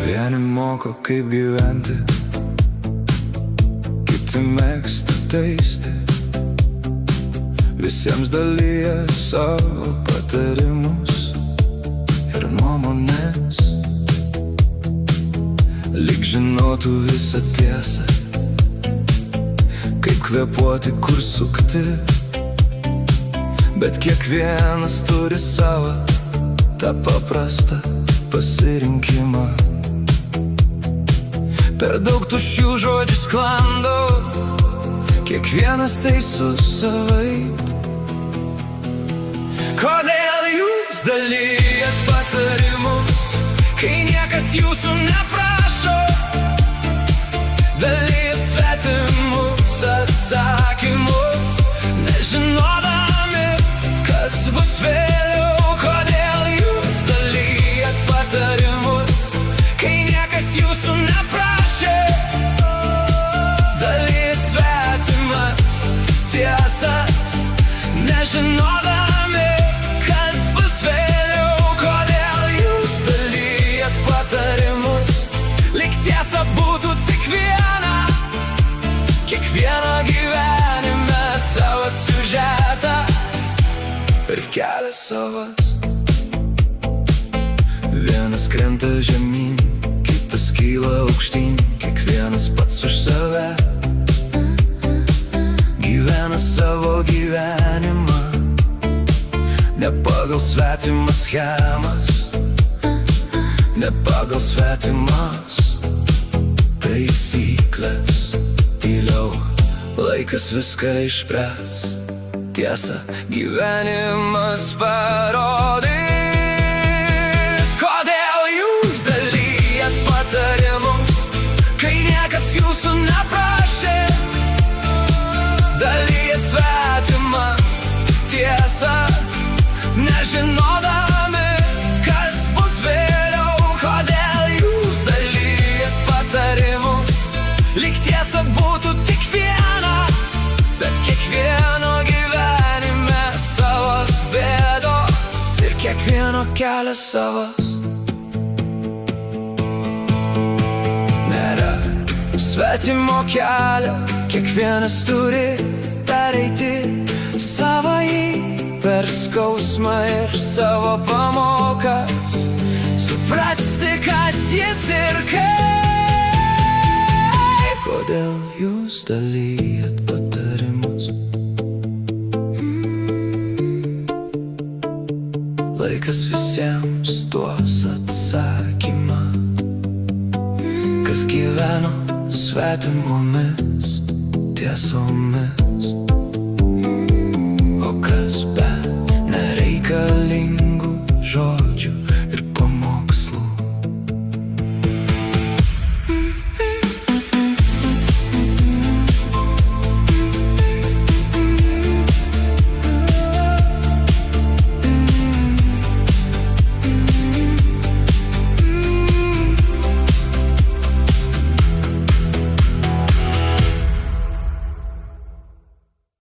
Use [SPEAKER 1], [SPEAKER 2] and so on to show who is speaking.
[SPEAKER 1] Vieni moko kaip gyventi, kiti mėgsta teisti, visiems dalyja savo patarimus ir nuomonės, lyg žinotų visą tiesą, kaip kvėpuoti, kur sukti, bet kiekvienas turi savo tą paprastą pasirinkimą. Per daug tuščių žodžių sklando, kiekvienas teisus savaip. Kodėl jūs dalijat patarimus, kai niekas jūsų neprašo? Dalijat svetimus atsakymus, nežinodami, kas bus vėliau. Kodėl jūs dalijat patarimus, kai niekas jūsų neprašo? Dalyt svetimas tiesas, nežinodami, kas bus vėliau. Kodėl jūs dalyjat patarimus, lyg tiesa būtų tik viena, kiekvieno gyvenime savo siužetas ir kelias savas. Vienas krenta žemyn, kitas kyla aukštyn, kiekvienas pats už save gyvena savo gyvenimą, ne pagal svetimas schemas, ne pagal svetimas taisyklės. Tyliau laikas viską išspręs, tiesa gyvenimas parodys. Kodėl jūs dalijat patarimus, kai niekas jūsų neprašė? Dalijat svetimas tiesas, nežinodami, kas bus vėliau. Kodėl jūs dalijat patarimus, lyg tiesa būtų tik viena, bet kiekvieno gyvenime savos bėdos ir kiekvieno kelias savas. Nėra svetimo kelio, kiekvienas turi pereiti savąjį per skausmą ir savo pamokas, suprasti, kas jis ir kaip. Kodėl jūs dalijat patarimus? Laikas visiems duos atsakymą, kas gyveno svetimomis tiesomis.